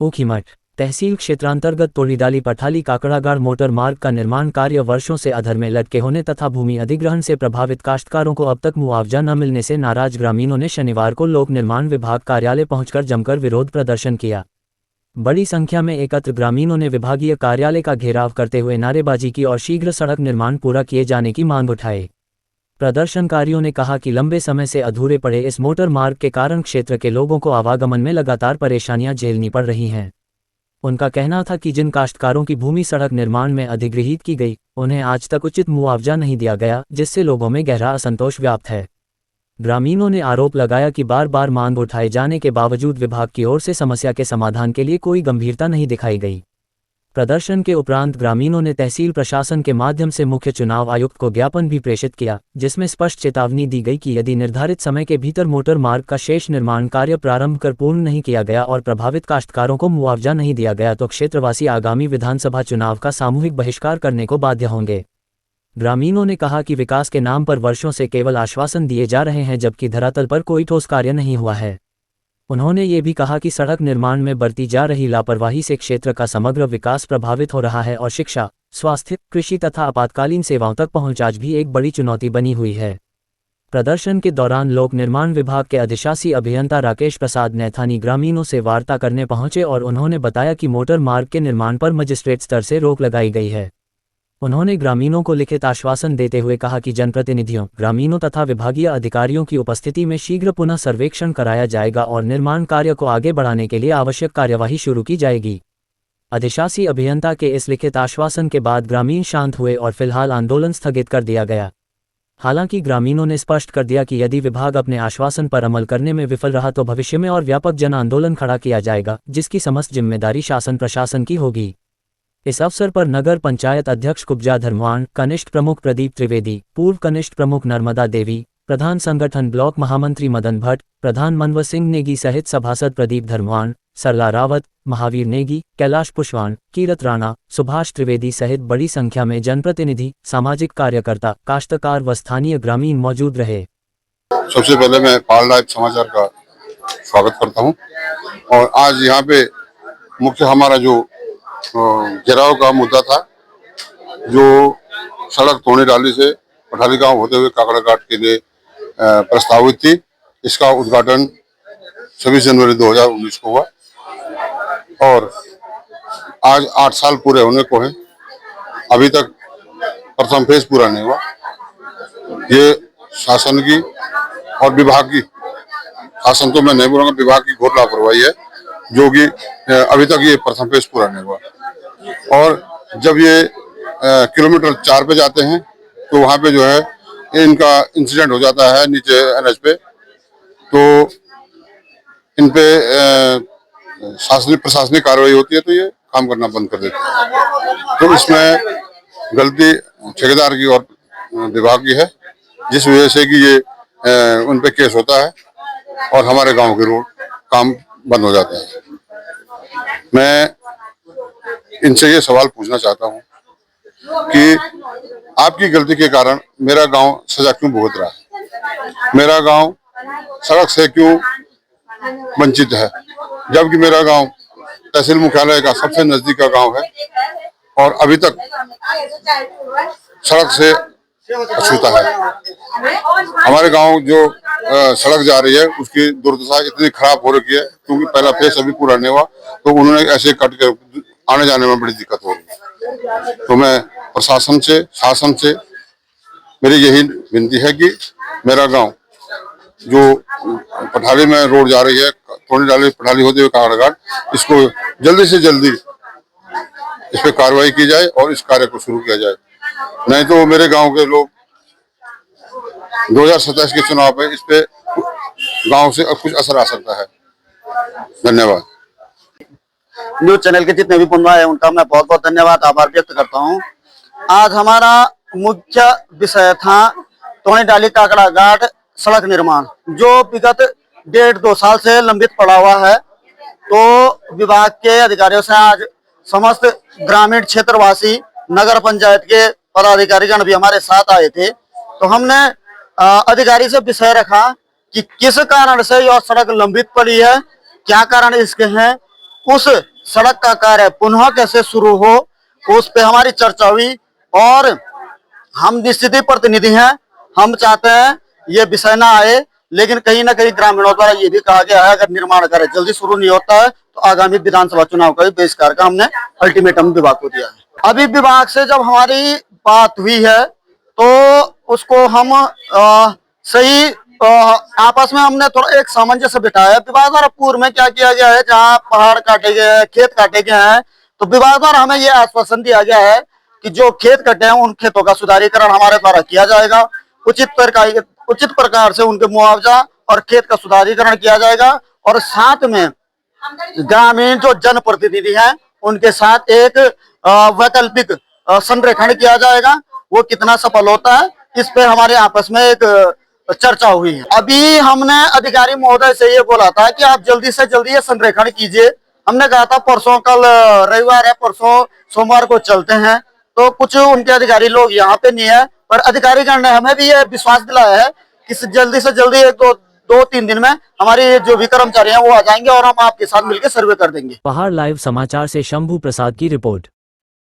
ऊखीमठ तहसील क्षेत्रांतर्गत तोड़ीडाली पठाली काकड़ागाड़ motor मार्ग का निर्माण कार्य वर्षों से अधर में लटके होने तथा भूमि अधिग्रहण से प्रभावित काश्तकारों को अब तक मुआवजा न मिलने से नाराज ग्रामीणों ने शनिवार को लोक निर्माण विभाग कार्यालय पहुंचकर जमकर विरोध प्रदर्शन किया। बड़ी संख्या में एकत्र ग्रामीणों ने विभागीय कार्यालय का घेराव करते हुए नारेबाजी की और शीघ्र सड़क निर्माण पूरा किए जाने की मांग उठाई। प्रदर्शनकारियों ने कहा कि लंबे समय से अधूरे पड़े इस मोटर मार्ग के कारण क्षेत्र के लोगों को आवागमन में लगातार परेशानियां झेलनी पड़ रही हैं। उनका कहना था कि जिन काश्तकारों की भूमि सड़क निर्माण में अधिग्रहित की गई, उन्हें आज तक उचित मुआवजा नहीं दिया गया, जिससे लोगों में गहरा असंतोष व्याप्त है। ग्रामीणों ने आरोप लगाया कि बार बार मांग उठाए जाने के बावजूद विभाग की ओर से समस्या के समाधान के लिए कोई गंभीरता नहीं दिखाई गई। प्रदर्शन के उपरांत ग्रामीणों ने तहसील प्रशासन के माध्यम से मुख्य चुनाव आयुक्त को ज्ञापन भी प्रेषित किया, जिसमें स्पष्ट चेतावनी दी गई कि यदि निर्धारित समय के भीतर मोटर मार्ग का शेष निर्माण कार्य प्रारंभ कर पूर्ण नहीं किया गया और प्रभावित काश्तकारों को मुआवजा नहीं दिया गया तो क्षेत्रवासी आगामी विधानसभा चुनाव का सामूहिक बहिष्कार करने को बाध्य होंगे। ग्रामीणों ने कहा कि विकास के नाम पर वर्षों से केवल आश्वासन दिए जा रहे हैं, जबकि धरातल पर कोई ठोस कार्य नहीं हुआ है। उन्होंने ये भी कहा कि सड़क निर्माण में बरती जा रही लापरवाही से क्षेत्र का समग्र विकास प्रभावित हो रहा है और शिक्षा, स्वास्थ्य, कृषि तथा आपातकालीन सेवाओं तक पहुंच आज भी एक बड़ी चुनौती बनी हुई है। प्रदर्शन के दौरान लोक निर्माण विभाग के अधिशासी अभियंता राकेश प्रसाद नैथानी ग्रामीणों से वार्ता करने पहुंचे और उन्होंने बताया कि मोटर मार्ग के निर्माण पर मजिस्ट्रेट स्तर से रोक लगाई गई है। उन्होंने ग्रामीणों को लिखित आश्वासन देते हुए कहा कि जनप्रतिनिधियों, ग्रामीणों तथा विभागीय अधिकारियों की उपस्थिति में शीघ्र पुनः सर्वेक्षण कराया जाएगा और निर्माण कार्य को आगे बढ़ाने के लिए आवश्यक कार्यवाही शुरू की जाएगी। अधिशासी अभियंता के इस लिखित आश्वासन के बाद ग्रामीण शांत हुए और फिलहाल आंदोलन स्थगित कर दिया गया। हालांकि ग्रामीणों ने स्पष्ट कर दिया कि यदि विभाग अपने आश्वासन पर अमल करने में विफल रहा तो भविष्य में और व्यापक जन आंदोलन खड़ा किया जाएगा, जिसकी समस्त जिम्मेदारी शासन प्रशासन की होगी। इस अवसर पर नगर पंचायत अध्यक्ष कुब्जा धर्मवाण, कनिष्ठ प्रमुख प्रदीप त्रिवेदी, पूर्व कनिष्ठ प्रमुख नर्मदा देवी, प्रधान संगठन ब्लॉक महामंत्री मदन भट्ट, प्रधान मनवर सिंह नेगी सहित सभासद प्रदीप धर्मवाण, सरला रावत, महावीर नेगी, कैलाश पुष्वाण, कीरत राणा, सुभाष त्रिवेदी सहित बड़ी संख्या में जनप्रतिनिधि, सामाजिक कार्यकर्ता, काश्तकार व स्थानीय ग्रामीण मौजूद रहे। सबसे पहले मैं पाल लाइव समाचार का स्वागत करता हूं और आज यहाँ पे मुख्य हमारा जो घेराव का मुद्दा था, जो सड़क तोड़ीडाली से पठाली गांव होते हुए काकड़ाघाट के लिए प्रस्तावित थी। इसका उद्घाटन 26 जनवरी 2019 को हुआ और आज 8 साल पूरे होने को हैं। अभी तक प्रथम फेज पूरा नहीं हुआ। ये शासन की और विभाग की, शासन तो मैं नहीं बोलूंगा, विभाग की घोर लापरवाही है, जो कि अभी तक ये प्रथम फेज पूरा नहीं हुआ। और जब ये किलोमीटर 4 पे जाते हैं तो वहाँ पे जो है इनका इंसिडेंट हो जाता है नीचे एनएच पे, तो इन पे प्रशासनिक कार्रवाई होती है तो ये काम करना बंद कर देते हैं। तो इसमें गलती ठेकेदार की और विभाग की है, जिस वजह से कि ये उन पे केस होता है और हमारे गांव के रोड काम बंद हो जाता है। मैं इनसे ये सवाल पूछना चाहता हूँ कि आपकी गलती के कारण मेरा गांव सजा क्यों भुगत रहा है? मेरा गांव सड़क से क्यों वंचित है, जबकि मेरा गांव तहसील मुख्यालय का सबसे नजदीक का गांव है और अभी तक सड़क से अछूता है। हमारे गांव जो सड़क जा रही है उसकी दुर्दशा इतनी खराब हो रखी है, क्योंकि पहला फेज अभी पूरा नहीं हुआ, तो उन्होंने ऐसे कट के आने जाने में बड़ी दिक्कत हो रही है। तो मैं प्रशासन से, शासन से मेरी यही विनती है कि मेरा गांव जो पठाली में रोड जा रही है, तोड़ीडाली पठाली होते हुए काकड़ाघाट, इसको जल्दी से जल्दी इस पे कार्रवाई की जाए और इस कार्य को शुरू किया जाए। नहीं तो मेरे गांव के लोग 2027 के चुनाव पे इस पे गांव से कुछ असर आ सकता है। धन्यवाद। न्यूज चैनल के जितने भी बंधु हैं उनका मैं बहुत बहुत धन्यवाद, आभार व्यक्त करता हूं। आज हमारा मुख्य विषय था तोड़ीडाली काकड़ाघाट सड़क निर्माण, जो विगत 1.5-2 साल से लंबित पड़ा हुआ है। तो विभाग के अधिकारियों से आज समस्त ग्रामीण क्षेत्रवासी, नगर पंचायत के पदाधिकारीगण भी हमारे साथ आए थे। तो हमने अधिकारी से विषय रखा कि किस कारण से यह सड़क लंबित पड़ी है, क्या कारण इसके हैं, उस सड़क का कार्य पुनः कैसे शुरू हो, उस पे हमारी चर्चा हुई। और हम निश्चित ही प्रतिनिधि हैं, हम चाहते हैं ये विषय ना आए, लेकिन कहीं ना कहीं ग्रामीणों द्वारा ये भी कहा गया है अगर निर्माण कार्य जल्दी शुरू नहीं होता है तो आगामी विधानसभा चुनाव का भी बहिष्कार का हमने अल्टीमेटम विभाग को दिया है। अभी विभाग से जब हमारी बात हुई है तो उसको हम सही आपस में हमने थोड़ा एक सामंजस्य बिठाया। विभाग द्वारा पूर्व में क्या किया गया है, जहाँ पहाड़ काटे गए हैं, खेत काटे गए हैं, तो विभाग द्वारा हमें यह आश्वासन दिया गया है कि जो खेत कटे हैं उन खेतों का सुधारीकरण हमारे द्वारा किया जाएगा, उचित प्रकार से उनके मुआवजा और खेत का सुधारीकरण किया जाएगा। और साथ में ग्रामीण जो जनप्रतिनिधि हैं उनके साथ एक वैकल्पिक संरेखण किया जाएगा। वो कितना सफल होता है इस पे हमारे आपस में एक चर्चा हुई है। अभी हमने अधिकारी महोदय से ये बोला था कि आप जल्दी से जल्दी ये संरेखण कीजिए। हमने कहा था परसों, कल रविवार है, परसों सोमवार को चलते हैं, तो कुछ उनके अधिकारी लोग यहाँ पे नहीं है, पर अधिकारीगण ने हमें भी ये विश्वास दिलाया है कि जल्दी से जल्दी एक दो तीन दिन में हमारे जो भी कर्मचारी हैं वो आ जाएंगे और हम आपके साथ मिलकर सर्वे कर देंगे। पहाड़ लाइव समाचार से शंभू प्रसाद की रिपोर्ट।